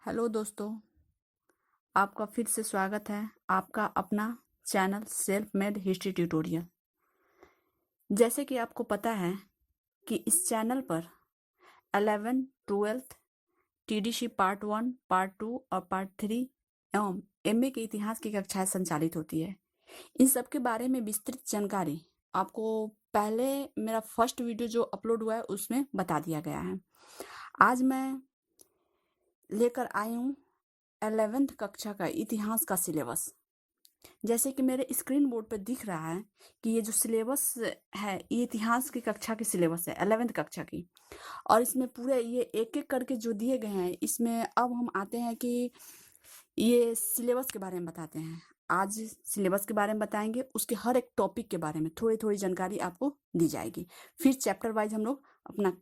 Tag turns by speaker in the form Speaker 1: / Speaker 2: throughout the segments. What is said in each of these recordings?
Speaker 1: Hello दोस्तों, आपका फिर से स्वागत है आपका अपना channel self made history tutorial. जैसे कि आपको पता है कि इस चैनल पर 11th 12th TDC part 1 part 2 और पार्ट 3 एवं एमए के इतिहास की कक्षाएं संचालित होती है। इन सब के बारे में विस्तृत जानकारी आपको पहले मेरा फर्स्ट वीडियो जो अपलोड हुआ है उसमें बता दिया गया है। आज मैं लेकर आई हूँ 11th कक्षा का इतिहास का सिलेबस। जैसे कि मेरे स्क्रीन बोर्ड पे दिख रहा है कि ये जो सिलेबस है ये इतिहास की कक्षा की सिलेबस है 11th कक्षा की। और इसमें पूरे ये एक एक करके जो दिए गए हैं इसमें अब हम आते हैं कि ये सिलेबस के बारे में बताते हैं। आज सिलेबस के बारे में बताएंगे, उसके हर एक टॉपिक के बारे में थोड़ी थोड़ी जानकारी आपको दी जाएगी। फिर चैप्टर वाइज हम लोग अपना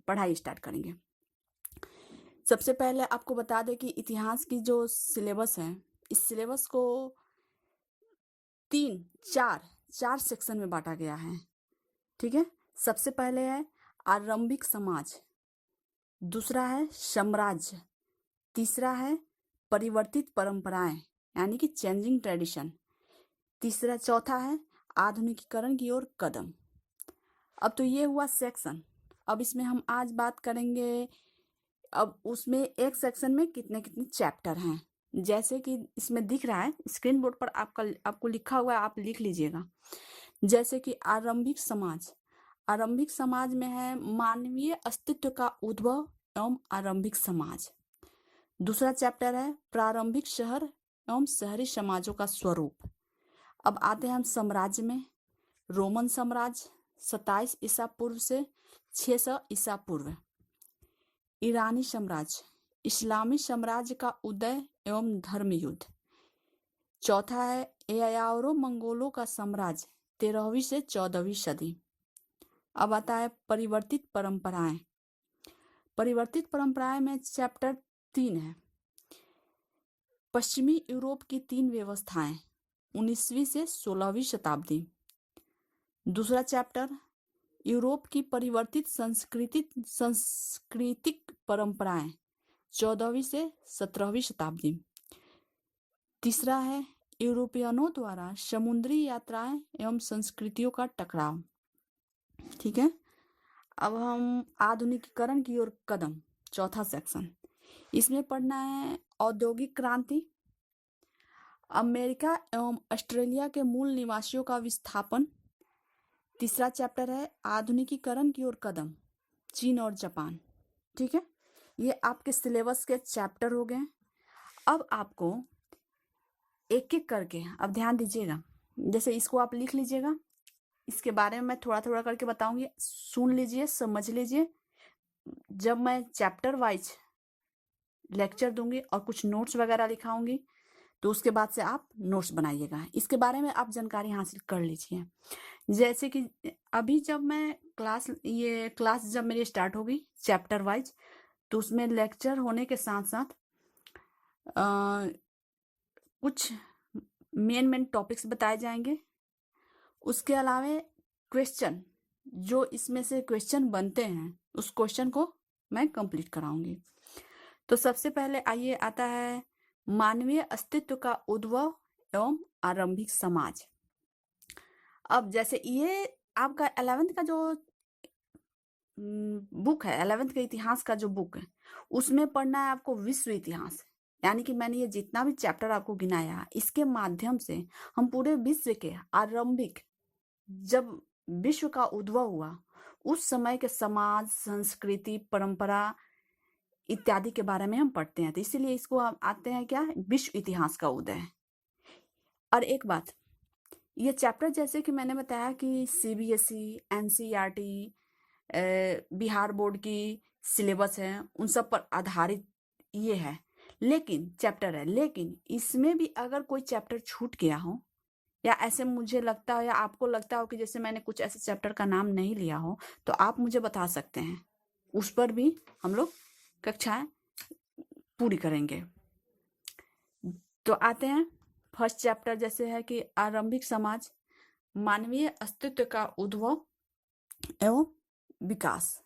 Speaker 1: पढ़ाई स्टार्ट करेंगे। सबसे पहले आपको बता दें कि इतिहास की जो सिलेबस है इस सिलेबस को चार सेक्शन में बांटा गया है। ठीक है, सबसे पहले है आरंभिक समाज, दूसरा है साम्राज्य, तीसरा है परिवर्तित परंपराएं यानी कि चेंजिंग ट्रेडिशन, चौथा है आधुनिकीकरण की ओर कदम। अब तो ये हुआ सेक्शन। अब इसमें हम आज बात करेंगे, अब उसमें एक सेक्शन में कितने कितने चैप्टर हैं। जैसे कि इसमें दिख रहा है स्क्रीन बोर्ड पर आपको लिखा हुआ है, आप लिख लीजिएगा। जैसे कि आरंभिक समाज में है मानवीय अस्तित्व का उद्भव एवं आरंभिक समाज। दूसरा चैप्टर है प्रारंभिक शहर एवं शहरी समाजों का स्वरूप। अब आते हैं हम साम्राज्य में। रोमन साम्राज्य 27 ईसा पूर्व से 600 ईसा पूर्व। ईरानी साम्राज्य, इस्लामी साम्राज्य का उदय एवं धर्म युद्ध। चौथा है यायावरों मंगोलों का साम्राज्य 13वीं से 14वीं सदी। अब आता है परिवर्तित परंपराएं। परिवर्तित परंपराएं में चैप्टर 3 है पश्चिमी यूरोप की 3 व्यवस्थाएं 19वीं से 16वीं शताब्दी। दूसरा चैप्टर यूरोप की परिवर्तित सांस्कृतिक परंपराएं 14वीं से 17वीं शताब्दी। तीसरा है यूरोपियनों द्वारा समुद्री यात्राएं एवं संस्कृतियों का टकराव। ठीक है, अब हम आधुनिकीकरण की ओर कदम, चौथा सेक्शन। इसमें पढ़ना है औद्योगिक क्रांति, अमेरिका एवं ऑस्ट्रेलिया के मूल निवासियों का विस्थापन। तीसरा चैप्टर है आधुनिकीकरण की ओर कदम, चीन और जापान। ठीक है, ये आपके सिलेबस के चैप्टर हो गए। अब आपको एक एक करके, अब ध्यान दीजिएगा, जैसे इसको आप लिख लीजिएगा, इसके बारे में मैं थोड़ा थोड़ा करके बताऊंगी, सुन लीजिए, समझ लीजिए। जब मैं चैप्टर वाइज लेक्चर दूंगी और कुछ नोट्स वगैरह लिखाऊंगी तो उसके बाद से आप नोट्स बनाइएगा, इसके बारे में आप जानकारी हासिल कर लीजिए। जैसे कि अभी जब मैं क्लास जब मेरी स्टार्ट होगी चैप्टर वाइज तो उसमें लेक्चर होने के साथ साथ कुछ मेन टॉपिक्स बताए जाएंगे। उसके अलावा क्वेश्चन, जो इसमें से क्वेश्चन बनते हैं उस क्वेश्चन को मैं कंप्लीट कराऊंगी। तो सबसे पहले आइए आता है मानवीय अस्तित्व का उद्भव एवं आरंभिक समाज। अब जैसे ये आपका 11th का जो बुक है, 11th के इतिहास का जो बुक है उसमें पढ़ना है आपको विश्व इतिहास। यानी कि मैंने ये जितना भी चैप्टर आपको गिनाया इसके माध्यम से हम पूरे विश्व के आरंभिक, जब विश्व का उद्भव हुआ उस समय के समाज, संस्कृति, परंपरा इत्यादि के बारे में हम पढ़ते हैं। तो इसीलिए इसको हम आते हैं क्या, विश्व इतिहास का उदय। और एक बात, ये चैप्टर जैसे कि मैंने बताया कि सीबीएसई, एनसीईआरटी, बिहार बोर्ड की सिलेबस है उन सब पर आधारित ये है, लेकिन चैप्टर है, लेकिन इसमें भी अगर कोई चैप्टर छूट गया हो या ऐसे मुझे लगता हो या आपको लगता हो कि जैसे मैंने कुछ ऐसे चैप्टर का नाम नहीं लिया हो तो आप मुझे बता सकते हैं, उस पर भी हम लोग कक्षाएं पूरी करेंगे। तो आते हैं फर्स्ट चैप्टर, जैसे है कि आरंभिक समाज, मानवीय अस्तित्व का उद्भव एवं विकास।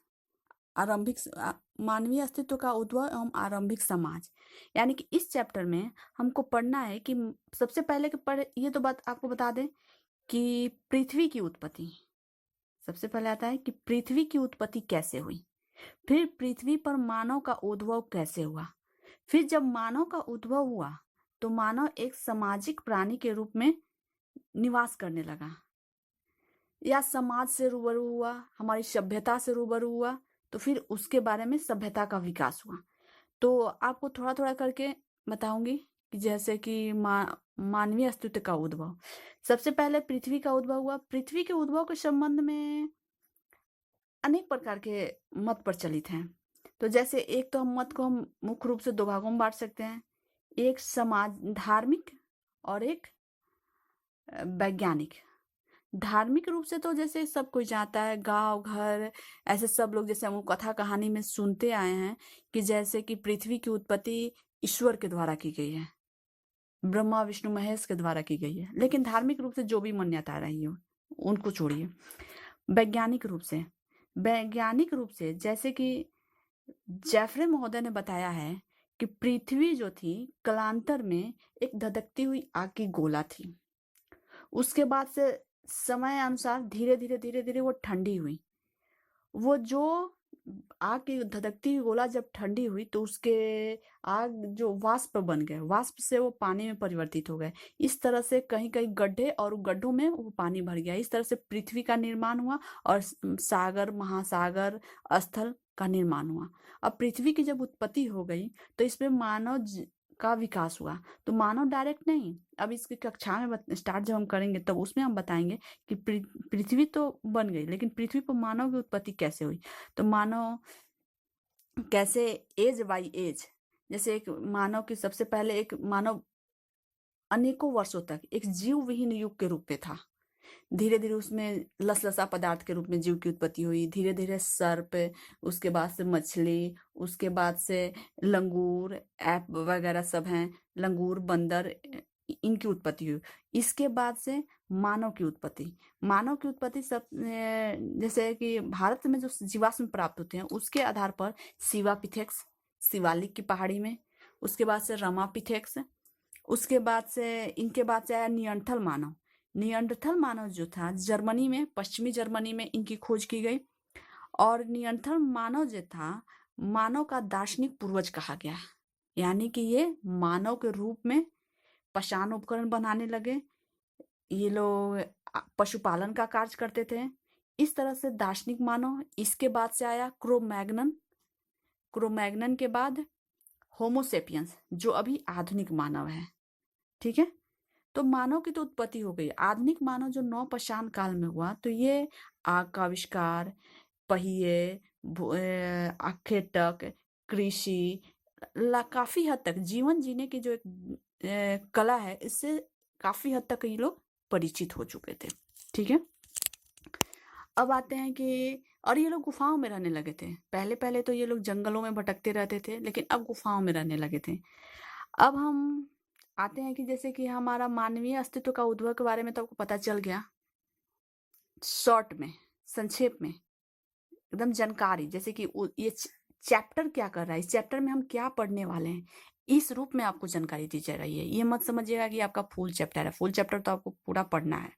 Speaker 1: मानवीय अस्तित्व का उद्भव एवं आरंभिक समाज। यानी कि इस चैप्टर में हमको पढ़ना है कि सबसे पहले ये तो बात आपको बता दें कि पृथ्वी की उत्पत्ति। सबसे पहले आता है कि पृथ्वी की उत्पत्ति कैसे हुई, फिर पृथ्वी पर मानव का उद्भव कैसे हुआ, फिर जब मानव का उद्भव हुआ तो मानव एक सामाजिक प्राणी के रूप में निवास करने लगा या समाज से रूबरू हुआ, हमारी सभ्यता से रूबरू हुआ, तो फिर उसके बारे में सभ्यता का विकास हुआ। तो आपको थोड़ा थोड़ा करके बताऊंगी कि जैसे कि मानवीय अस्तित्व का उद्भव। सबसे पहले पृथ्वी का उद्भव हुआ। पृथ्वी के उद्भव के संबंध में अनेक प्रकार के मत प्रचलित हैं। तो जैसे एक तो हम मत को हम मुख्य रूप से दो भागों में बांट सकते हैं, एक समाज धार्मिक और एक वैज्ञानिक। धार्मिक रूप से तो जैसे सब कोई जानता है, गांव घर ऐसे सब लोग जैसे हम कथा कहानी में सुनते आए हैं कि जैसे कि पृथ्वी की उत्पत्ति ईश्वर के द्वारा की गई है, ब्रह्मा विष्णु महेश के द्वारा की गई है। लेकिन धार्मिक रूप से जो भी मान्यता रही हो उनको छोड़िए। वैज्ञानिक रूप से जैसे कि जेफरे महोदय ने बताया है कि पृथ्वी जो थी कालांतर में एक धधकती हुई आग की गोला थी। उसके बाद से समय अनुसार धीरे धीरे वो ठंडी हुई। वो जो आग की धधकती हुई गोला जब ठंडी हुई तो उसके आग जो वाष्प बन गए, वाष्प से वो पानी में परिवर्तित हो गए। इस तरह से कहीं कहीं गड्ढे और गड्ढों में वो पानी भर गया। इस तरह से पृथ्वी का निर्माण हुआ और सागर महासागर स्थल का निर्माण हुआ। अब पृथ्वी की जब उत्पत्ति हो गई तो इसमें का विकास हुआ। तो मानव डायरेक्ट नहीं, अब इसकी कक्षा में स्टार्ट जब हम करेंगे तब उसमें हम बताएंगे कि पृथ्वी तो बन गई, लेकिन पृथ्वी पर मानव की उत्पत्ति कैसे हुई। तो मानव कैसे एज बाई एज, जैसे एक मानव की सबसे पहले एक मानव अनेकों वर्षों तक एक जीव विहीन युग के रूप में था। धीरे धीरे उसमें लसलसा पदार्थ के रूप में जीव की उत्पत्ति हुई। धीरे धीरे सर्प, उसके बाद से मछली, उसके बाद से लंगूर, ऐप वगैरह सब हैं, लंगूर बंदर, इनकी उत्पत्ति हुई। इसके बाद से मानव की उत्पत्ति सब जैसे कि भारत में जो जीवाश्म प्राप्त होते हैं उसके आधार पर शिवापिथेक्स शिवालिक की पहाड़ी में, उसके बाद से रमापिथेक्स, उसके बाद से इनके बाद से आया नियंडरथल मानव जो था जर्मनी में, पश्चिमी जर्मनी में इनकी खोज की गई। और नियंडरथल मानव जो था मानव का दार्शनिक पूर्वज कहा गया। यानी कि ये मानव के रूप में पाषाण उपकरण बनाने लगे। ये लोग पशुपालन का कार्य करते थे। इस तरह से दार्शनिक मानव। इसके बाद से आया क्रोमैग्नन के बाद होमोसेपियंस जो अभी आधुनिक मानव है। ठीक है, तो मानव की तो उत्पत्ति हो गई। आधुनिक मानव जो नवपाषाण काल में हुआ तो ये आग का आविष्कार, पहिए, आखेटक, कृषि, काफी हद तक जीवन जीने की जो एक कला है इससे काफी हद तक ये लोग परिचित हो चुके थे। ठीक है, अब आते हैं कि और ये लोग गुफाओं में रहने लगे थे। पहले पहले तो ये लोग जंगलों में भटकते रहते थे, लेकिन अब गुफाओं में रहने लगे थे। अब हम आते हैं कि जैसे कि हमारा मानवीय अस्तित्व का उद्भव के बारे में तो आपको पता चल गया। शॉर्ट में, संक्षेप में एकदम जानकारी, जैसे कि ये चैप्टर क्या कर रहा है, इस चैप्टर में हम क्या पढ़ने वाले हैं, इस रूप में आपको जानकारी दी जा रही है। ये मत समझिएगा कि आपका फुल चैप्टर है। फुल चैप्टर तो आपको पूरा पढ़ना है।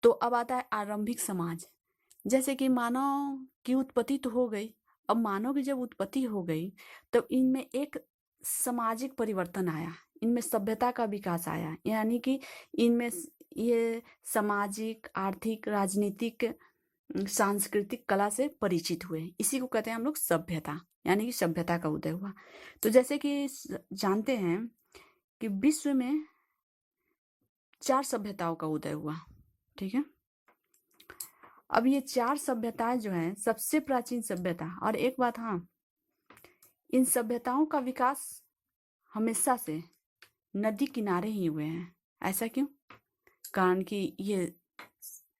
Speaker 1: तो अब आता है आरंभिक समाज। जैसे कि मानव की उत्पत्ति तो हो गई। अब मानव की जब उत्पत्ति हो गई तब इनमें एक सामाजिक परिवर्तन आया, इनमें सभ्यता का विकास आया। यानी कि इनमें ये सामाजिक, आर्थिक, राजनीतिक, सांस्कृतिक कला से परिचित हुए। इसी को कहते हैं हम लोग सभ्यता, यानी कि सभ्यता का उदय हुआ। तो जैसे कि जानते हैं कि विश्व में 4 सभ्यताओं का उदय हुआ। ठीक है, अब ये 4 सभ्यताएं जो हैं, सबसे प्राचीन सभ्यता, और एक बात, हाँ, इन सभ्यताओं का विकास हमेशा से नदी किनारे ही हुए हैं। ऐसा क्यों? कारण कि ये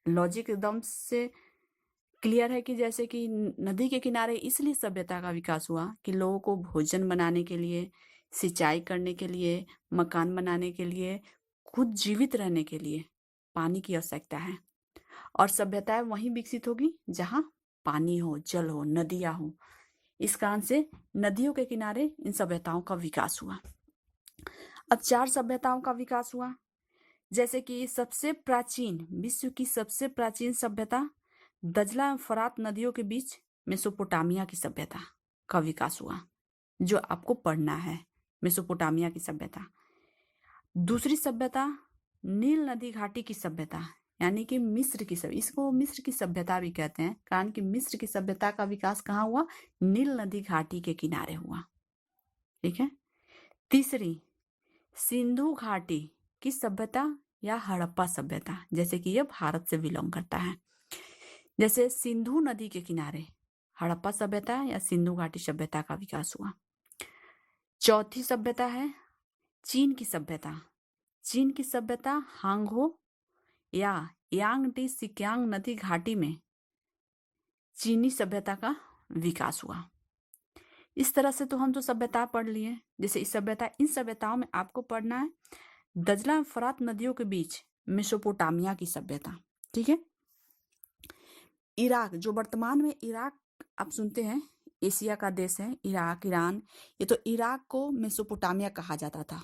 Speaker 1: लॉजिक एकदम से क्लियर है कि जैसे कि नदी के किनारे इसलिए सभ्यता का विकास हुआ कि लोगों को भोजन बनाने के लिए, सिंचाई करने के लिए, मकान बनाने के लिए, खुद जीवित रहने के लिए पानी की आवश्यकता है। और सभ्यताएं वहीं विकसित होगी जहाँ पानी हो, जल हो, नदियाँ हो। इस कारण से नदियों के किनारे इन सभ्यताओं का विकास हुआ। अब 4 सभ्यताओं का विकास हुआ, जैसे कि सबसे प्राचीन, विश्व की सबसे प्राचीन सभ्यता दजला एवं फरात नदियों के बीच मेसोपोटामिया की सभ्यता का विकास हुआ, जो आपको पढ़ना है, मेसोपोटामिया की सभ्यता। दूसरी सभ्यता नील नदी घाटी की सभ्यता, यानी कि मिस्र की सभ्यता, इसको मिस्र की सभ्यता भी कहते हैं, कारण कि मिस्र की सभ्यता का विकास कहाँ हुआ? नील नदी घाटी के किनारे हुआ। ठीक है। तीसरी सिंधु घाटी की सभ्यता या हड़प्पा सभ्यता, जैसे कि यह भारत से बिलोंग करता है। जैसे सिंधु नदी के किनारे हड़प्पा सभ्यता या सिंधु घाटी सभ्यता का विकास हुआ। चौथी सभ्यता है चीन की सभ्यता। चीन की सभ्यता हांगहो या यांगटी सिक्यांग नदी घाटी में चीनी सभ्यता का विकास हुआ। इस तरह से तो हम तो सभ्यता पढ़ लिए। जैसे इन सभ्यताओं में आपको पढ़ना है दजला और फरात नदियों के बीच मेसोपोटामिया की सभ्यता। ठीक है। इराक, जो वर्तमान में इराक आप सुनते हैं, एशिया का देश है इराक, ईरान, ये तो इराक को मेसोपोटामिया कहा जाता था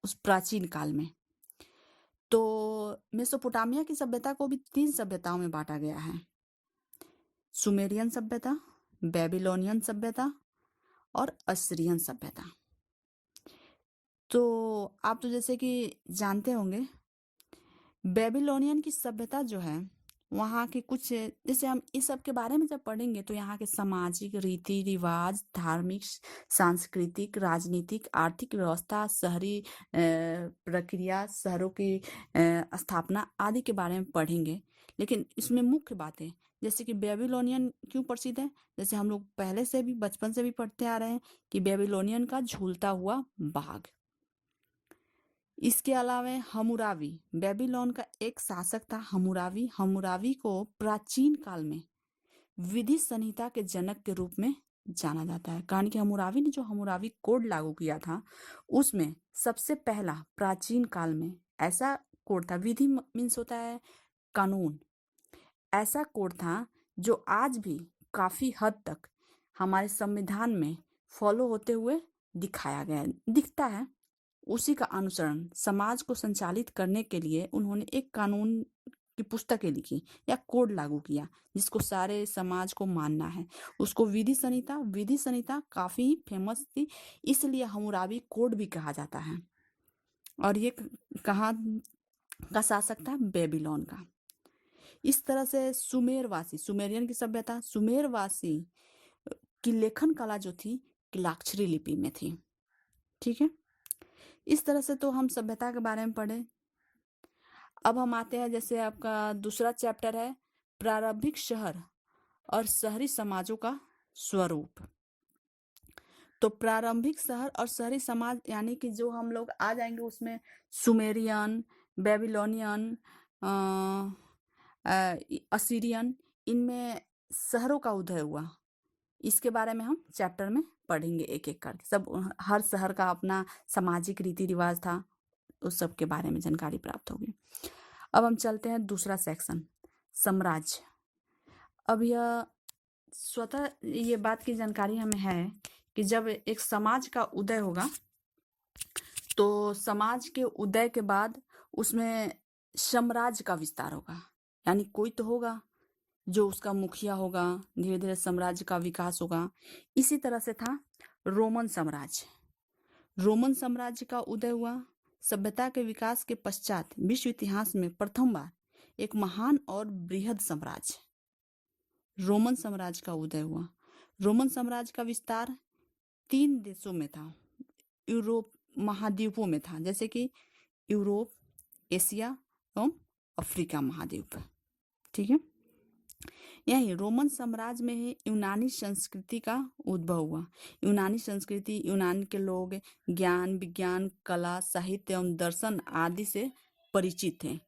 Speaker 1: उस प्राचीन काल में। तो मेसोपोटामिया की सभ्यता को भी 3 सभ्यताओं में बांटा गया है, सुमेरियन सभ्यता, बेबीलोनियन सभ्यता और असीरियन सभ्यता। तो आप तो जैसे कि जानते होंगे बेबीलोनियन की सभ्यता जो है वहाँ के कुछ, जैसे हम इस सब के बारे में जब पढ़ेंगे तो यहाँ के सामाजिक रीति रिवाज, धार्मिक, सांस्कृतिक, राजनीतिक, आर्थिक व्यवस्था, शहरी प्रक्रिया, शहरों की स्थापना आदि के बारे में पढ़ेंगे। लेकिन इसमें मुख्य बातें जैसे कि बेबीलोनियन क्यों प्रसिद्ध है, जैसे हम लोग पहले से भी बचपन से भी पढ़ते आ रहे हैं कि बेबीलोनियन का झूलता हुआ बाघ। इसके अलावा हम्मुराबी, बेबीलोन का एक शासक था हम्मुराबी। हम्मुराबी को प्राचीन काल में विधि संहिता के जनक के रूप में जाना जाता है, कारण कि हम्मुराबी ने जो हम्मुराबी कोड लागू किया था उसमें सबसे पहला प्राचीन काल में ऐसा कोड था। विधि मीन्स होता है कानून। ऐसा कोड था जो आज भी काफी हद तक हमारे संविधान में फॉलो होते हुए दिखता है। उसी का अनुसरण समाज को संचालित करने के लिए उन्होंने एक कानून की पुस्तकें लिखी या कोड लागू किया जिसको सारे समाज को मानना है। उसको विधि संहिता काफी फेमस थी, इसलिए हम्मुराबी कोड भी कहा जाता है। और ये कहाँ का शासक था? बेबीलोन का। इस तरह से सुमेरियन की सभ्यता, सुमेरवासी की लेखन कला जो थी किलाक्षरी लिपि में थी। ठीक है। इस तरह से तो हम सभ्यता के बारे में पढ़े। अब हम आते हैं, जैसे आपका दूसरा चैप्टर है प्रारंभिक शहर और शहरी समाजों का स्वरूप। तो प्रारंभिक शहर और शहरी समाज यानी कि जो हम लोग आ जाएंगे उसमें सुमेरियन, बेबीलोनियन, असीरियन, इनमें शहरों का उदय हुआ। इसके बारे में हम चैप्टर में पढ़ेंगे एक एक करके। सब हर शहर का अपना सामाजिक रीति रिवाज था, उस सब के बारे में जानकारी प्राप्त होगी। अब हम चलते हैं दूसरा सेक्शन, साम्राज्य। अब यह स्वतः ये बात की जानकारी हमें है कि जब एक समाज का उदय होगा तो समाज के उदय के बाद उसमें साम्राज्य का विस्तार होगा, यानी कोई तो होगा जो उसका मुखिया होगा, धीरे धीरे साम्राज्य का विकास होगा। इसी तरह से था रोमन साम्राज्य। रोमन साम्राज्य का उदय हुआ। सभ्यता के विकास के पश्चात विश्व इतिहास में प्रथम बार एक महान और बृहद साम्राज्य रोमन साम्राज्य का उदय हुआ। रोमन साम्राज्य का विस्तार 3 देशों में था, यूरोप महाद्वीपों में था, जैसे कि यूरोप, एशिया एवं अफ्रीका महाद्वीप। ठीक है। यही रोमन साम्राज्य में ही यूनानी संस्कृति का उद्भव हुआ। यूनानी संस्कृति, यूनान के लोग ज्ञान, विज्ञान, कला, साहित्य एवं दर्शन आदि से परिचित थे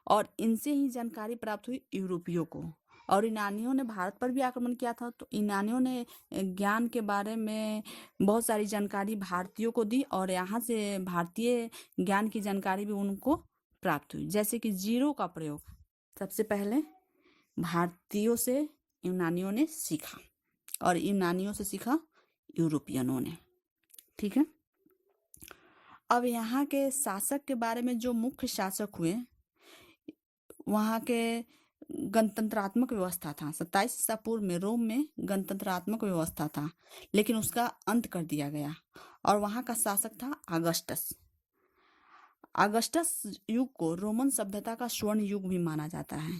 Speaker 1: और इनसे ही जानकारी प्राप्त हुई यूरोपियों को। और यूनानियों ने भारत पर भी आक्रमण किया था, तो यूनानियों ने ज्ञान के बारे में बहुत सारी जानकारी भारतीयों को दी और यहाँ से भारतीय ज्ञान की जानकारी भी उनको प्राप्त हुई। जैसे कि जीरो का प्रयोग सबसे पहले भारतीयों से यूनानियों ने सीखा। और यूनानियों से सीखा यूरोपियनों ने। ठीक है। अब यहाँ के शासक के बारे में, जो मुख्य शासक हुए, वहाँ के गणतंत्रात्मक व्यवस्था था। 27 ईसा पूर्व में रोम में गणतंत्रात्मक व्यवस्था था, लेकिन उसका अंत कर दिया गया। और वहाँ का शासक था अगस्टस। अगस्टस युग को रोमन सभ्यता का स्वर्ण युग भी माना जाता है।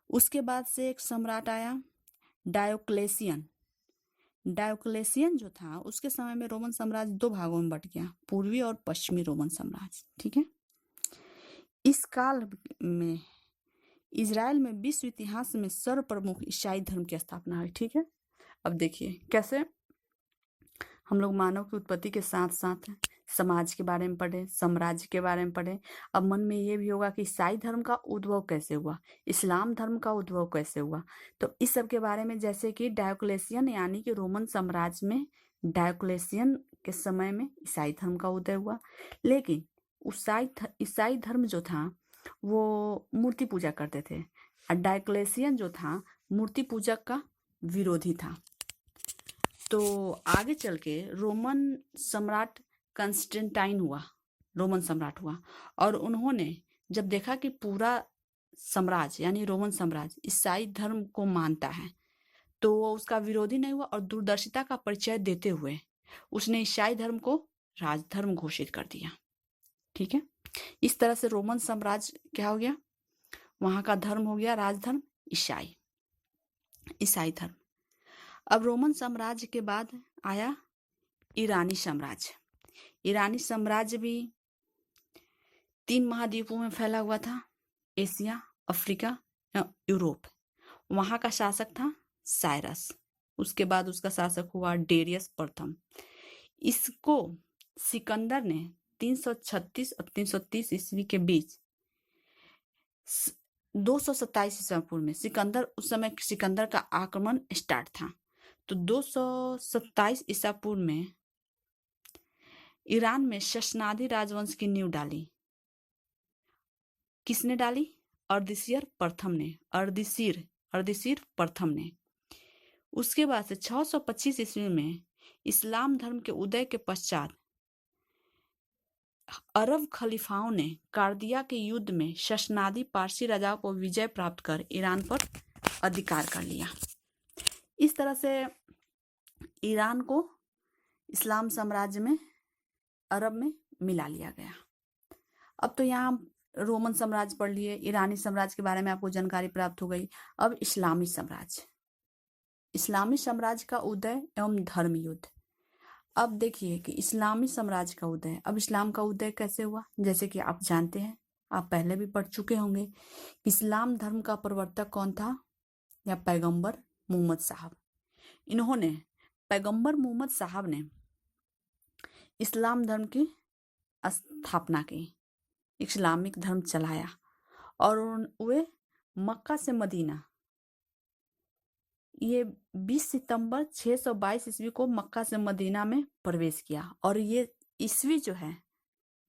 Speaker 1: उसके बाद से एक सम्राट आया, डायोक्लेसियन। डायोक्लेसियन जो था, उसके समय में रोमन साम्राज्य 2 भागों में बट गया, पूर्वी और पश्चिमी रोमन साम्राज्य। ठीक है। इस काल में इजराइल में विश्व इतिहास में सर्वप्रमुख ईसाई धर्म की स्थापना हुई। ठीक है। अब देखिए कैसे हम लोग मानव की उत्पत्ति के साथ साथ समाज के बारे में पढ़े, साम्राज्य के बारे में पढ़े। अब मन में ये भी होगा कि ईसाई धर्म का उद्भव कैसे हुआ, इस्लाम धर्म का उद्भव कैसे हुआ। तो इस सब के बारे में, जैसे कि डायोक्लेसियन यानी कि रोमन साम्राज्य में डायोक्लेसियन के समय में ईसाई धर्म का उदय हुआ। लेकिन ईसाई धर्म जो था वो मूर्ति पूजा करते थे, और डायोक्लेसियन जो था मूर्ति पूजक का विरोधी था। तो आगे चल के रोमन सम्राट कंस्टेंटाइन हुआ, रोमन सम्राट हुआ, और उन्होंने जब देखा कि पूरा साम्राज्य यानी रोमन साम्राज्य ईसाई धर्म को मानता है, तो वो उसका विरोधी नहीं हुआ, और दूरदर्शिता का परिचय देते हुए उसने ईसाई धर्म को राजधर्म घोषित कर दिया। ठीक है। इस तरह से रोमन साम्राज्य क्या हो गया, वहां का धर्म हो गया राजधर्म ईसाई धर्म। अब रोमन साम्राज्य के बाद आया ईरानी साम्राज्य। ईरानी साम्राज्य भी 3 महाद्वीपों में फैला हुआ था, एशिया, अफ्रीका, यूरोप। वहां का शासक था साइरस। उसके बाद उसका शासक हुआ डेरियस प्रथम। इसको सिकंदर ने 336 और 330 ईस्वी के बीच 227 ईसा पूर्व में उस समय सिकंदर का आक्रमण स्टार्ट था। तो 227 ईसा पूर्व में ईरान में शशनादी राजवंश की नींव डाली। किसने डाली? अर्दिशीर प्रथम ने। उसके बाद से 625 ईस्वी में इस्लाम धर्म के उदय के पश्चात अरब खलीफाओं ने कार्दिया के युद्ध में शशनादी पारसी राजाओं को विजय प्राप्त कर ईरान पर अधिकार कर लिया। इस तरह से ईरान को इस्लाम साम्राज्य में, अरब में मिला लिया गया। अब तो यहाँ रोमन साम्राज्य पढ़ लिए, ईरानी साम्राज्य के बारे में आपको जानकारी प्राप्त हो गई। अब इस्लामी साम्राज्य का उदय एवं धर्म युद्ध। अब देखिए कि इस्लामी साम्राज्य का उदय, अब इस्लाम का उदय कैसे हुआ, जैसे कि आप जानते हैं, आप पहले भी पढ़ चुके होंगे। इस्लाम धर्म का प्रवर्तक कौन था? या पैगंबर मोहम्मद साहब। पैगंबर मोहम्मद साहब ने इस्लाम धर्म की स्थापना की, इस्लामिक धर्म चलाया, और वे मक्का से मदीना, ये 20 सितंबर 622 ईस्वी को मक्का से मदीना में प्रवेश किया। और ये ईस्वी जो है,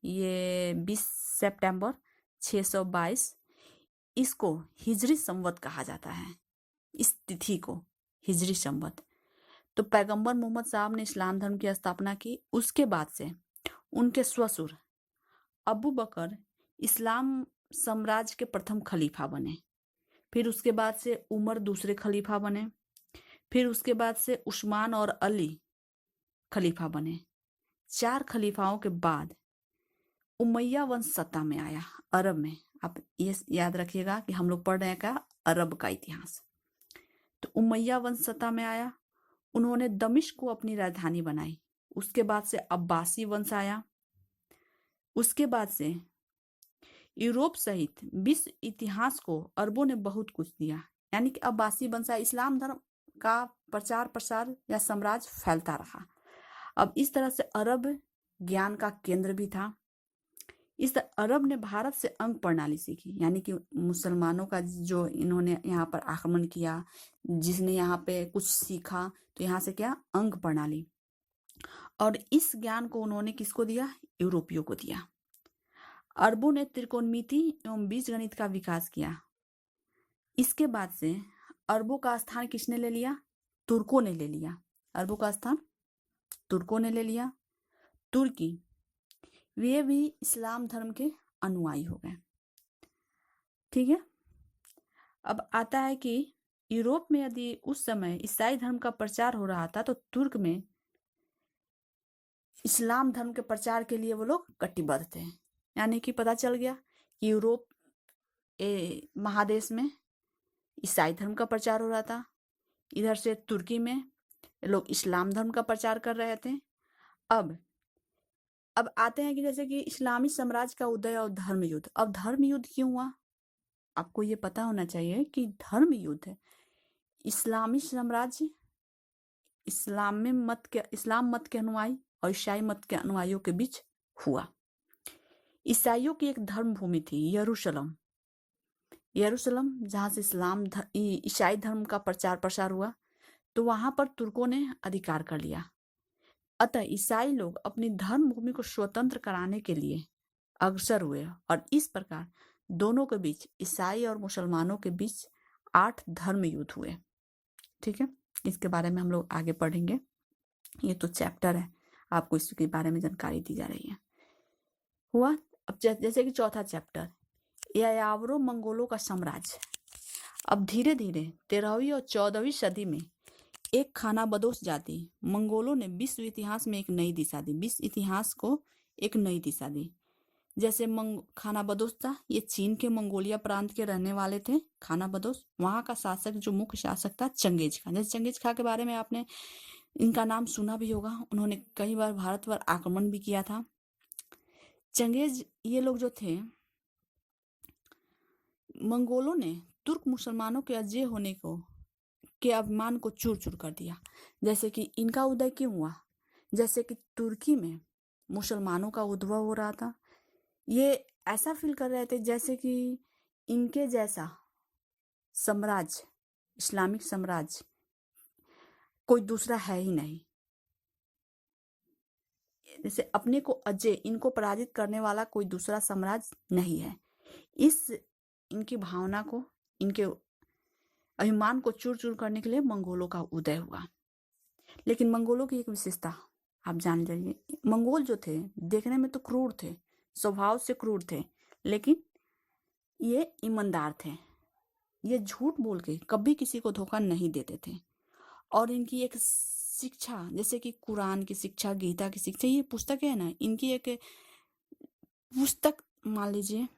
Speaker 1: ये 20 सितंबर 622, इसको हिजरी संवत कहा जाता है, इस तिथि को हिजरी संवत। तो पैगंबर मोहम्मद साहब ने इस्लाम धर्म की स्थापना की। उसके बाद से उनके ससुर अबू बकर इस्लाम साम्राज्य के प्रथम खलीफा बने। फिर उसके बाद से उमर दूसरे खलीफा बने। फिर उसके बाद से उस्मान और अली खलीफा बने। 4 खलीफाओं के बाद उमैया वंश सत्ता में आया अरब में। आप ये याद रखिएगा कि हम लोग पढ़ रहे हैं क्या? अरब का इतिहास। तो उमैया वंश सत्ता में आया, उन्होंने दमिश्क को अपनी राजधानी बनाई। उसके बाद से अब्बासी वंश आया। उसके बाद से यूरोप सहित विश्व इतिहास को अरबों ने बहुत कुछ दिया, यानी कि अब्बासी वंश आया। इस्लाम धर्म का प्रचार प्रसार या साम्राज्य फैलता रहा। अब इस तरह से अरब ज्ञान का केंद्र भी था। इस अरब ने भारत से अंक प्रणाली सीखी, यानी कि मुसलमानों का जो इन्होंने यहाँ पर आक्रमण किया, जिसने यहाँ पे कुछ सीखा, तो यहाँ से क्या? अंक प्रणाली। और इस ज्ञान को उन्होंने किसको दिया? यूरोपियों को दिया। अरबों ने त्रिकोणमिति एवं बीजगणित का विकास किया। इसके बाद से अरबों का स्थान किसने ले लिया? तुर्कों ने ले लिया। अरबों का स्थान तुर्कों ने ले लिया। तुर्की वे भी इस्लाम धर्म के अनुयायी हो गए। ठीक है। अब आता है कि यूरोप में यदि उस समय ईसाई धर्म का प्रचार हो रहा था तो तुर्क में इस्लाम धर्म के प्रचार के लिए वो लोग कटिबद्ध थे। यानी कि पता चल गया कि यूरोप महादेश में ईसाई धर्म का प्रचार हो रहा था, इधर से तुर्की में लोग इस्लाम धर्म का प्रचार कर रहे थे। अब आते हैं कि जैसे कि इस्लामी साम्राज्य का उदय और धर्म युद्ध। अब धर्म युद्ध क्यों हुआ? आपको ये पता होना चाहिए कि धर्म युद्ध इस्लामी साम्राज्य इस्लाम मत के अनुयायी और ईसाई मत के अनुयायियों के बीच हुआ। ईसाइयों की एक धर्म भूमि थी यरूशलेम, जहां से ईसाई धर्म का प्रचार प्रसार हुआ, तो वहां पर तुर्कों ने अधिकार कर लिया। अतः ईसाई लोग अपनी धर्म भूमि को स्वतंत्र कराने के लिए अग्रसर हुए और इस प्रकार दोनों के बीच, ईसाई और मुसलमानों के बीच 8 धर्म युद्ध हुए। ठीक है, इसके बारे में हम लोग आगे पढ़ेंगे। ये तो चैप्टर है, आपको इसके बारे में जानकारी दी जा रही है। हुआ। अब जैसे कि चौथा चैप्टर, यायावरों मंगोलों का साम्राज्य। अब धीरे धीरे 13वीं और 14वीं सदी में एक खानाबदोश जाति मंगोलों ने विश्व इतिहास में एक नई दिशा दी, विश्व इतिहास को एक नई दिशा दी। जैसे खानाबदोश था, ये चीन के मंगोलिया प्रांत के रहने वाले थे। खानाबदोश, वहां का शासक जो मुख्य शासक था चंगेज खान। जैसे चंगेज खान के बारे में आपने इनका नाम सुना भी होगा, उन्होंने कई बार भारत पर आक्रमण भी किया था। चंगेज ये लोग जो थे, मंगोलों ने तुर्क मुसलमानों के अजय होने के अभिमान को चूर चूर कर दिया। जैसे कि इनका उदय क्यों हुआ? जैसे कि तुर्की में मुसलमानों का उद्भव हो रहा था, ये ऐसा फील कर रहे थे जैसे कि इनके जैसा साम्राज्य, इस्लामिक साम्राज्य कोई दूसरा है ही नहीं। जैसे अपने को अजय, इनको पराजित करने वाला कोई दूसरा साम्राज्य नहीं है। इस इनकी भावना को, इनके अभिमान को चूर चूर करने के लिए मंगोलों का उदय हुआ। लेकिन मंगोलों की एक विशेषता आप जान लीजिए, मंगोल जो थे देखने में तो क्रूर थे, स्वभाव से क्रूर थे, लेकिन ये ईमानदार थे। ये झूठ बोल के कभी किसी को धोखा नहीं देते थे। और इनकी एक शिक्षा, जैसे कि कुरान की शिक्षा, गीता की शिक्षा, ये पुस्तक है ना, इनकी एक पुस्तक मान लीजिए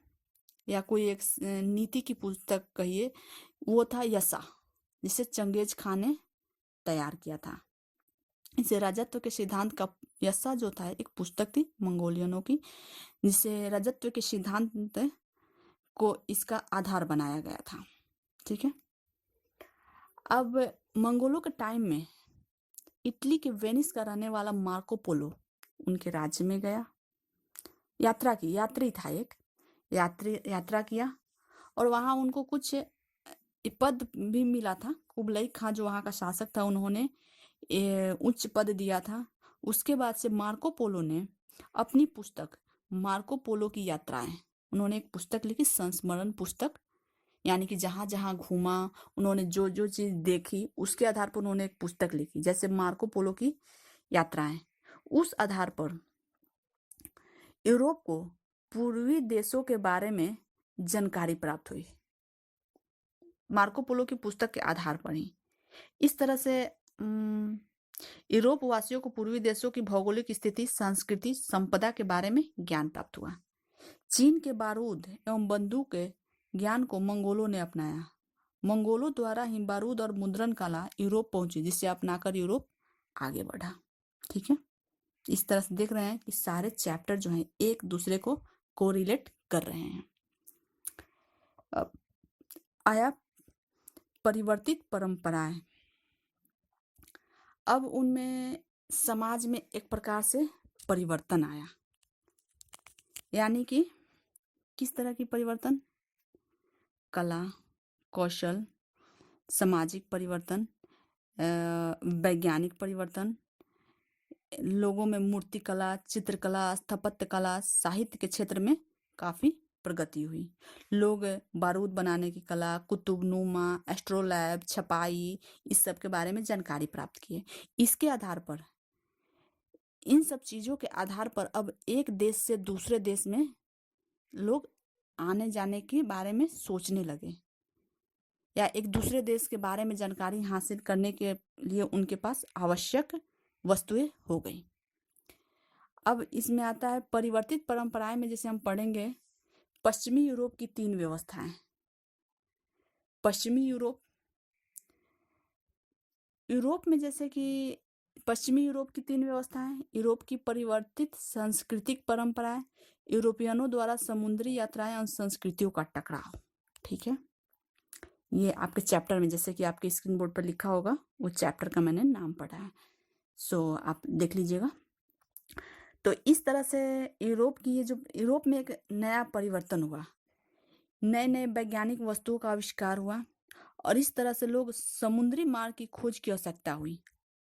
Speaker 1: या कोई एक नीति की पुस्तक कहिए, वो था यसा, जिसे चंगेज खान ने तैयार किया था। इसे राजत्व के सिद्धांत का, यसा जो था एक पुस्तक थी मंगोलियनों की, जिसे राजत्व के सिद्धांत को इसका आधार बनाया गया था। ठीक है। अब मंगोलों के टाइम में इटली के वेनिस का रहने वाला मार्को पोलो उनके राज्य में गया, यात्री था, एक यात्रा किया और वहां उनको कुछ पद भी मिला था। कुबलई खां जो वहां का शासक था, उन्होंने उच्च पद दिया था। उसके बाद से मार्को पोलो ने अपनी पुस्तक मार्को पोलो की यात्राएं, उन्होंने एक पुस्तक लिखी, संस्मरण पुस्तक, यानी कि जहां जहां घूमा, उन्होंने जो जो चीज देखी उसके आधार पर उन्होंने एक पुस्तक लिखी, जैसे मार्को पोलो की यात्राएं। उस आधार पर यूरोप को पूर्वी देशों के बारे में जानकारी प्राप्त हुई, मार्को पोलो की पुस्तक के आधार पर ही। इस तरह से यूरोप वासियों को पूर्वी देशों की भौगोलिक स्थिति, संस्कृति, संपदा के बारे में ज्ञान प्राप्त हुआ। चीन के बारूद एवं बंदूक के ज्ञान को मंगोलों ने अपनाया। मंगोलों द्वारा ही बारूद और मुद्रण कला यूरोप पहुंची, जिसे अपनाकर यूरोप आगे बढ़ा। ठीक है, इस तरह से देख रहे हैं कि सारे चैप्टर जो हैं एक दूसरे को कोरिलेट कर रहे हैं। अब आया परिवर्तित परंपराएं। अब उनमें समाज में एक प्रकार से परिवर्तन आया, यानी कि किस तरह की परिवर्तन? कला, कौशल, सामाजिक परिवर्तन, वैज्ञानिक परिवर्तन, लोगों में मूर्तिकला, चित्रकला, स्थापत्य कला, साहित्य के क्षेत्र में काफी प्रगति हुई। लोग बारूद बनाने की कला, कुतुबनुमा, एस्ट्रोलैब, छपाई, इस सब के बारे में जानकारी प्राप्त किए। इसके आधार पर, इन सब चीज़ों के आधार पर अब एक देश से दूसरे देश में लोग आने जाने के बारे में सोचने लगे, या एक दूसरे देश के बारे में जानकारी हासिल करने के लिए उनके पास आवश्यक वस्तुएं हो गई। अब इसमें आता है परिवर्तित परंपराएं में, जैसे हम पढ़ेंगे पश्चिमी यूरोप की 3 व्यवस्थाएं। पश्चिमी यूरोप में जैसे कि पश्चिमी यूरोप की 3 व्यवस्थाएं, यूरोप की परिवर्तित सांस्कृतिक परंपराएं, यूरोपियनों द्वारा समुद्री यात्राएं और संस्कृतियों का टकराव। ठीक है, ये आपके चैप्टर में, जैसे कि आपके स्क्रीन बोर्ड पर लिखा होगा, वो चैप्टर का मैंने नाम पढ़ा है, सो आप देख लीजिएगा। तो इस तरह से यूरोप में एक नया परिवर्तन हुआ, नए नए वैज्ञानिक वस्तुओं का आविष्कार हुआ, और इस तरह से लोग समुद्री मार्ग की खोज की आवश्यकता हुई,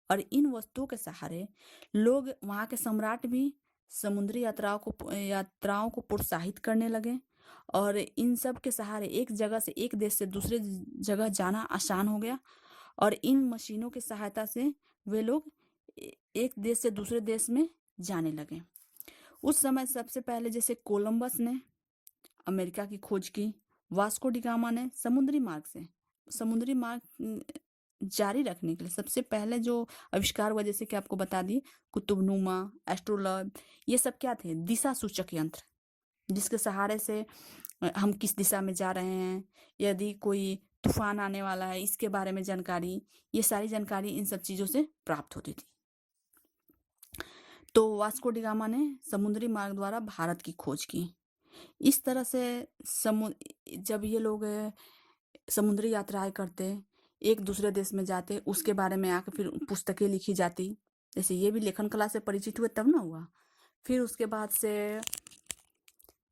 Speaker 1: और इन वस्तुओं के सहारे लोग, वहाँ के सम्राट भी समुद्री यात्राओं को प्रोत्साहित करने लगे, और इन सब के सहारे एक जगह से, एक देश से दूसरे जगह जाना आसान हो गया। और इन मशीनों की सहायता से वे लोग एक देश से दूसरे देश में जाने लगे। उस समय सबसे पहले जैसे कोलंबस ने अमेरिका की खोज की, वास्को डी गामा ने समुद्री मार्ग जारी रखने के लिए सबसे पहले जो आविष्कार हुआ, जैसे कि आपको बता दी, कुतुबनुमा, एस्ट्रोलैब, ये सब क्या थे? दिशा सूचक यंत्र, जिसके सहारे से हम किस दिशा में जा रहे हैं, यदि कोई तूफान आने वाला है, इसके बारे में जानकारी, ये सारी जानकारी इन सब चीज़ों से प्राप्त होती थी। तो वास्को डी गामा ने समुद्री मार्ग द्वारा भारत की खोज की। इस तरह से जब ये लोग समुद्री यात्राएं करते, एक दूसरे देश में जाते, उसके बारे में आके फिर पुस्तकें लिखी जाती, जैसे ये भी लेखन कला से परिचित हुए तब ना हुआ। फिर उसके बाद से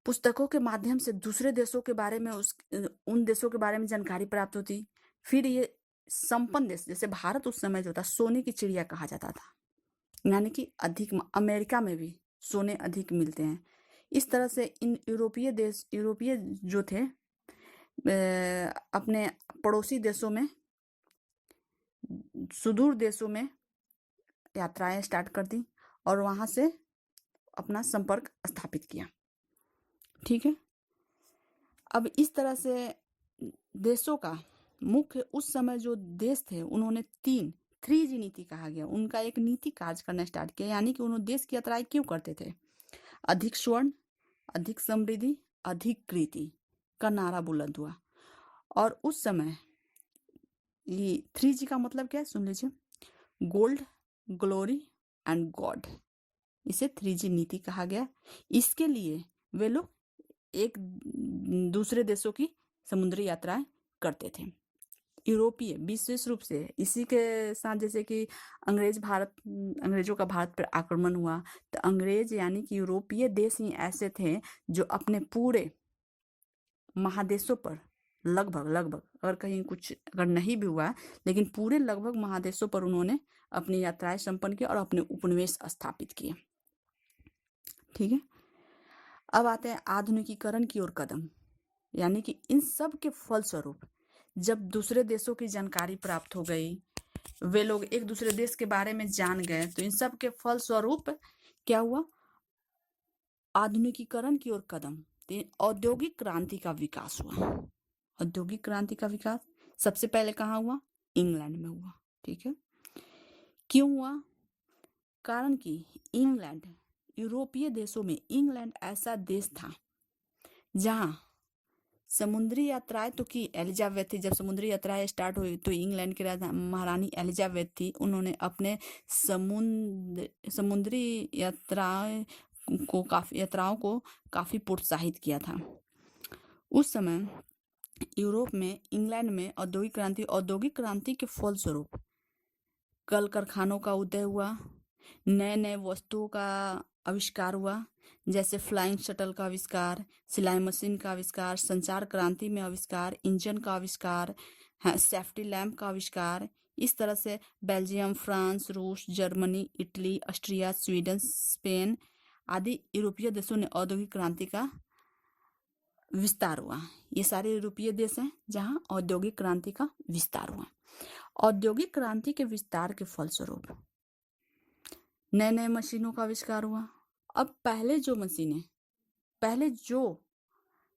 Speaker 1: पुस्तकों के माध्यम से दूसरे देशों के बारे में, उन देशों के बारे में जानकारी प्राप्त होती। फिर ये संपन्न देश, जैसे भारत उस समय जो था सोने की चिड़िया कहा जाता था, यानी कि अधिक, अमेरिका में भी सोने अधिक मिलते हैं। इस तरह से इन यूरोपीय जो थे, अपने पड़ोसी देशों में, सुदूर देशों में यात्राएं स्टार्ट कर दी, और वहाँ से अपना संपर्क स्थापित किया। ठीक है, अब इस तरह से देशों का मुख्य, उस समय जो देश थे, उन्होंने 3G नीति कहा गया, उनका एक नीति कार्य करना स्टार्ट किया। यानी कि उन्होंने देश की यात्राएं क्यों करते थे? अधिक स्वर्ण, अधिक समृद्धि, अधिक कृति का नारा बुलंद हुआ। और उस समय ये 3G का मतलब क्या है, सुन लीजिए। गोल्ड, ग्लोरी एंड गॉड, इसे 3G नीति कहा गया। इसके लिए वे लोग एक दूसरे देशों की समुद्री यात्राएं करते थे। यूरोपीय, विशेष रूप से इसी के साथ, जैसे कि अंग्रेजों का भारत पर आक्रमण हुआ, तो अंग्रेज यानी कि यूरोपीय देश ही ऐसे थे जो अपने पूरे महादेशों पर लगभग, अगर कहीं कुछ अगर नहीं भी हुआ, लेकिन पूरे लगभग महादेशों पर उन्होंने अपनी यात्राएं संपन्न की और अपने उपनिवेश स्थापित किए। ठीक है, अब आते हैं आधुनिकीकरण की ओर कदम। यानी कि इन सब के फलस्वरूप जब दूसरे देशों की जानकारी प्राप्त हो गई, वे लोग एक दूसरे देश के बारे में जान गए, तो इन सब के फलस्वरूप क्या हुआ? आधुनिकीकरण की ओर कदम, औद्योगिक क्रांति का विकास हुआ। औद्योगिक क्रांति का विकास सबसे पहले कहाँ हुआ? इंग्लैंड में हुआ। ठीक है, क्यों हुआ? कारण कि इंग्लैंड, यूरोपीय देशों में इंग्लैंड ऐसा देश था जहाँ समुद्री यात्राएं तो की एलिजाबेथ थी। जब समुद्री यात्राएं स्टार्ट हुई तो इंग्लैंड की महारानी एलिजाबेथ थी, उन्होंने अपने समुद्री यात्राओं को काफ़ी प्रोत्साहित किया था। उस समय यूरोप में, इंग्लैंड में औद्योगिक क्रांति के फलस्वरूप कल कारखानों का उदय हुआ, नए नए वस्तुओं का आविष्कार हुआ, जैसे फ्लाइंग शटल का आविष्कार, सिलाई मशीन का आविष्कार, संचार क्रांति में आविष्कार, इंजन का आविष्कार, सेफ्टी लैंप का आविष्कार। इस तरह से बेल्जियम, फ्रांस, रूस, Germany, Italy, Austria, Sweden, Spain आदि यूरोपीय देशों ने औद्योगिक क्रांति का विस्तार हुआ। ये सारे यूरोपीय देश हैं जहाँ औद्योगिक क्रांति का विस्तार हुआ। औद्योगिक क्रांति के विस्तार के फलस्वरूप नए नए मशीनों का आविष्कार हुआ। अब पहले जो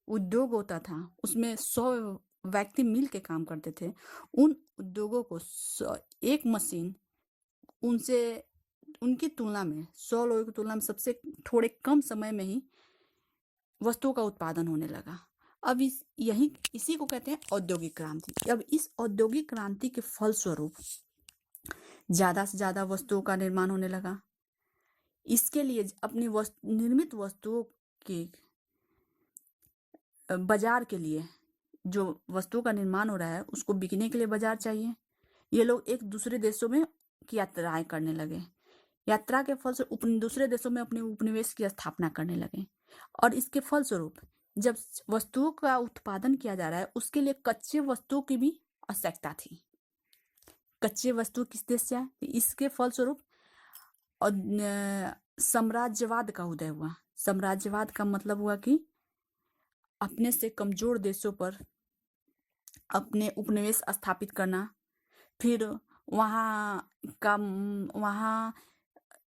Speaker 1: उद्योग होता था उसमें 100 व्यक्ति मिल के काम करते थे। उन उद्योगों को एक मशीन उनसे उनकी तुलना में 100 लोगों की तुलना में सबसे थोड़े कम समय में ही वस्तुओं का उत्पादन होने लगा। अब इसी को कहते हैं औद्योगिक क्रांति। अब इस औद्योगिक क्रांति के फलस्वरूप ज्यादा से ज्यादा वस्तुओं का निर्माण होने लगा। इसके लिए अपनी निर्मित वस्तुओं के बाजार के लिए, जो वस्तुओं का निर्माण हो रहा है उसको बिकने के लिए बाजार चाहिए। ये लोग एक दूसरे देशों में की यात्राएं करने लगे। यात्रा के फल से दूसरे देशों में अपने उपनिवेश की स्थापना करने लगे। और इसके फलस्वरूप जब वस्तुओं का उत्पादन किया जा रहा है उसके लिए कच्चे वस्तुओं की भी आवश्यकता थी। कच्चे वस्तु किस देश से आए? इसके फलस्वरूप साम्राज्यवाद का उदय हुआ। साम्राज्यवाद का मतलब हुआ कि अपने से कमजोर देशों पर अपने उपनिवेश स्थापित करना, फिर वहाँ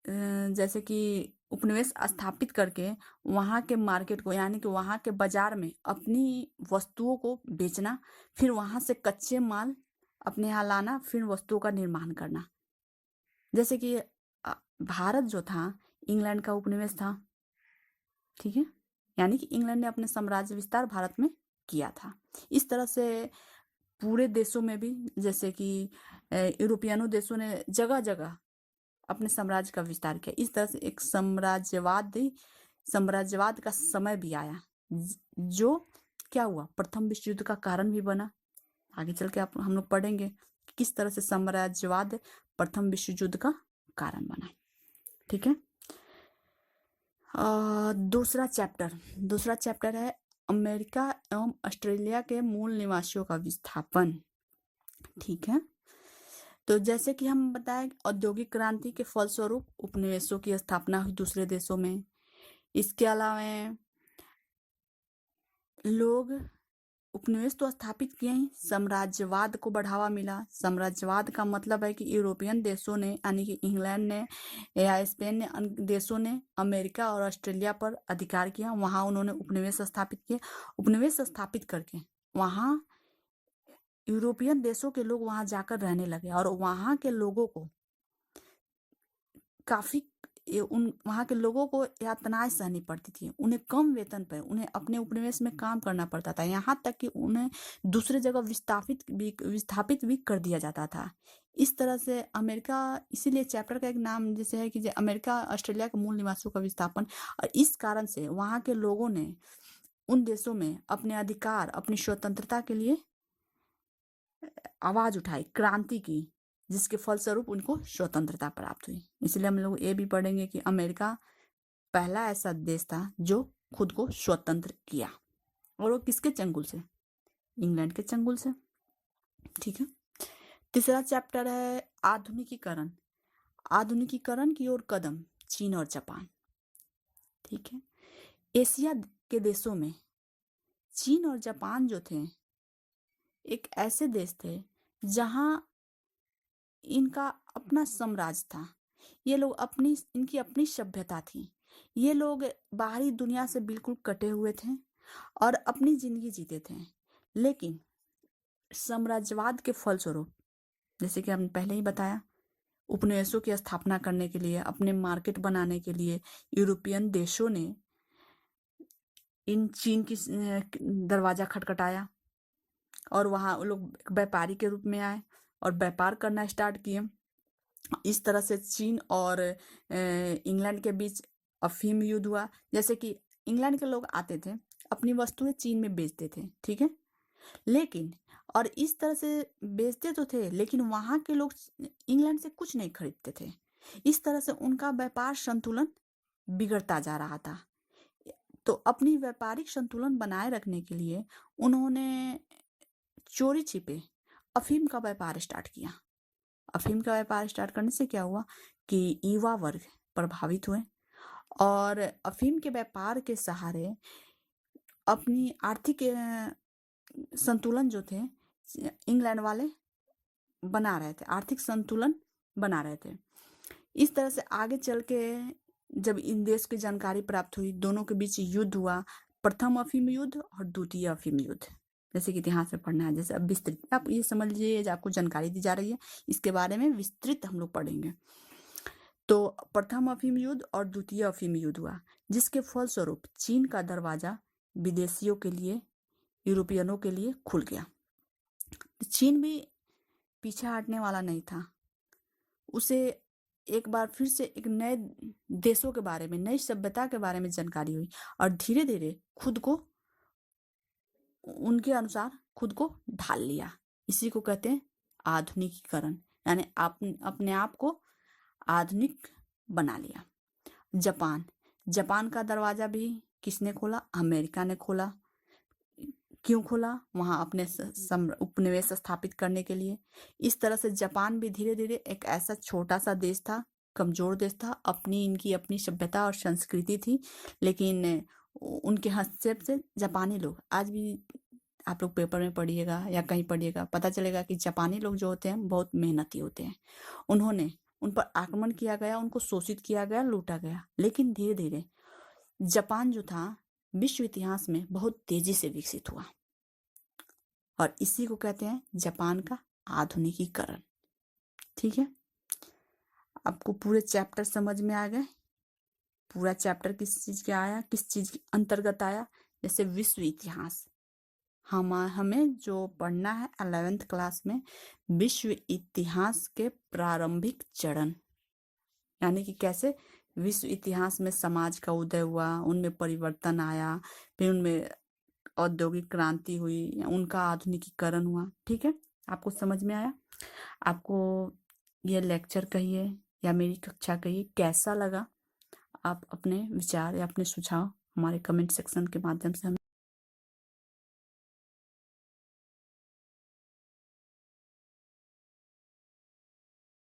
Speaker 1: जैसे कि उपनिवेश स्थापित करके वहाँ के मार्केट को यानी कि वहाँ के बाजार में अपनी वस्तुओं को बेचना, फिर वहाँ से कच्चे माल अपने यहाँ लाना, फिर वस्तुओं का निर्माण करना। जैसे कि भारत जो था इंग्लैंड का उपनिवेश था, ठीक है, यानी कि इंग्लैंड ने अपने साम्राज्य विस्तार भारत में किया था। इस तरह से पूरे देशों में भी जैसे कि यूरोपियनों देशों ने जगह जगह अपने साम्राज्य का विस्तार किया। इस तरह से एक साम्राज्यवाद का समय भी आया जो क्या हुआ, प्रथम विश्व युद्ध का कारण भी बना। आगे चल के हम लोग पढ़ेंगे किस तरह से साम्राज्यवाद प्रथम विश्व युद्ध का कारण बना। ठीक है। दूसरा चैप्टर है अमेरिका एवं ऑस्ट्रेलिया के मूल निवासियों का विस्थापन। ठीक है। तो जैसे कि हम बताएं औद्योगिक क्रांति के फलस्वरूप उपनिवेशों की स्थापना हुई दूसरे देशों में। इसके अलावा लोग उपनिवेश तो स्थापित किए ही, साम्राज्यवाद को बढ़ावा मिला। साम्राज्यवाद का मतलब है कि यूरोपियन देशों ने यानी कि इंग्लैंड ने या स्पेन ने देशों ने अमेरिका और ऑस्ट्रेलिया पर अधिकार किया। वहां उन्होंने उपनिवेश स्थापित किए। उपनिवेश स्थापित करके वहां यूरोपियन देशों के लोग वहां जाकर रहने लगे और वहां के लोगों को काफी वहां के लोगों को यातनाएं सहनी पड़ती थी। उन्हें कम वेतन पर उन्हें अपने उपनिवेश में काम करना पड़ता था। यहाँ तक कि उन्हें दूसरे जगह विस्थापित भी कर दिया जाता था। इस तरह से अमेरिका, इसीलिए चैप्टर का एक नाम जैसे है कि अमेरिका ऑस्ट्रेलिया के मूल निवासियों का विस्थापन। और इस कारण से वहां के लोगों ने उन देशों में अपने अधिकार, अपनी स्वतंत्रता के लिए आवाज उठाई, क्रांति की, जिसके फलस्वरूप उनको स्वतंत्रता प्राप्त हुई। इसलिए हम लोग ये भी पढ़ेंगे कि अमेरिका पहला ऐसा देश था जो खुद को स्वतंत्र किया। और वो किसके चंगुल से? इंग्लैंड के चंगुल से। ठीक है। तीसरा चैप्टर है आधुनिकीकरण। आधुनिकीकरण की ओर कदम, चीन और जापान। ठीक है। एशिया के देशों में चीन और जापान जो थे एक ऐसे देश थे जहां इनका अपना साम्राज्य था। ये लोग इनकी अपनी सभ्यता थी। ये लोग बाहरी दुनिया से बिल्कुल कटे हुए थे और अपनी जिंदगी जीते थे। लेकिन साम्राज्यवाद के फलस्वरूप, जैसे कि हमने पहले ही बताया, उपनिवेशों की स्थापना करने के लिए, अपने मार्केट बनाने के लिए यूरोपियन देशों ने इन चीन की दरवाजा खटखटाया और वहां लोग व्यापारी के रूप में आए और व्यापार करना स्टार्ट किए। इस तरह से चीन और इंग्लैंड के बीच अफीम युद्ध हुआ। जैसे कि इंग्लैंड के लोग आते थे, अपनी वस्तुएं चीन में बेचते थे, ठीक है, लेकिन और इस तरह से बेचते तो थे लेकिन वहां के लोग इंग्लैंड से कुछ नहीं खरीदते थे। इस तरह से उनका व्यापार संतुलन बिगड़ता जा रहा था। तो अपनी व्यापारिक संतुलन बनाए रखने के लिए उन्होंने चोरी छिपे अफीम का व्यापार स्टार्ट किया। अफीम का व्यापार स्टार्ट करने से क्या हुआ कि युवा वर्ग प्रभावित हुए और अफीम के व्यापार के सहारे अपनी आर्थिक संतुलन जो थे इंग्लैंड वाले बना रहे थे, आर्थिक संतुलन बना रहे थे। इस तरह से आगे चल के जब इन देश की जानकारी प्राप्त हुई, दोनों के बीच युद्ध हुआ, प्रथम अफीम युद्ध और द्वितीय अफीम युद्ध, जैसे कि इतिहास में पढ़ना है, जैसे अब विस्तृत आप ये समझ लीजिए, आपको जानकारी दी जा रही है, इसके बारे में विस्तृत हम लोग पढ़ेंगे। तो प्रथम अफीम युद्ध और द्वितीय अफीम युद्ध हुआ, जिसके फलस्वरूप चीन का दरवाजा विदेशियों के लिए, यूरोपियनों के लिए खुल गया। चीन भी पीछे हटने वाला नहीं था। उसे एक बार फिर से एक नए देशों के बारे में, नई सभ्यता के बारे में जानकारी हुई और धीरे धीरे खुद को उनके अनुसार खुद को ढाल लिया। इसी को कहते हैं आधुनिकीकरण, यानी अपने आप को आधुनिक बना लिया। जापान का दरवाजा भी किसने खोला? अमेरिका ने खोला। क्यों खोला? वहां अपने उपनिवेश स्थापित करने के लिए। इस तरह से जापान भी धीरे धीरे एक ऐसा छोटा सा देश था, कमजोर देश था, इनकी अपनी सभ्यता और संस्कृति थी, लेकिन उनके हस्तक्षेप से जापानी लोग, आज भी आप लोग पेपर में पढ़िएगा या कहीं पढ़िएगा, पता चलेगा कि जापानी लोग जो होते हैं बहुत मेहनती होते हैं। उन पर आक्रमण किया गया, उनको शोषित किया गया, लूटा गया, लेकिन धीरे धीरे जापान जो था विश्व इतिहास में बहुत तेजी से विकसित हुआ और इसी को कहते हैं जापान का आधुनिकीकरण। ठीक है, आपको पूरे चैप्टर समझ में आ गए? पूरा चैप्टर किस चीज के आया, किस चीज के अंतर्गत आया? जैसे विश्व इतिहास हमें जो पढ़ना है 11th क्लास में, विश्व इतिहास के प्रारंभिक चरण, यानी कि कैसे विश्व इतिहास में समाज का उदय हुआ, उनमें परिवर्तन आया, फिर उनमें औद्योगिक क्रांति हुई, उनका आधुनिकीकरण हुआ। ठीक है, आपको समझ में आया? आपको ये लेक्चर कहिए या मेरी कक्षा कहिए कैसा लगा? आप अपने विचार या अपने सुझाव हमारे कमेंट सेक्शन के माध्यम से हमें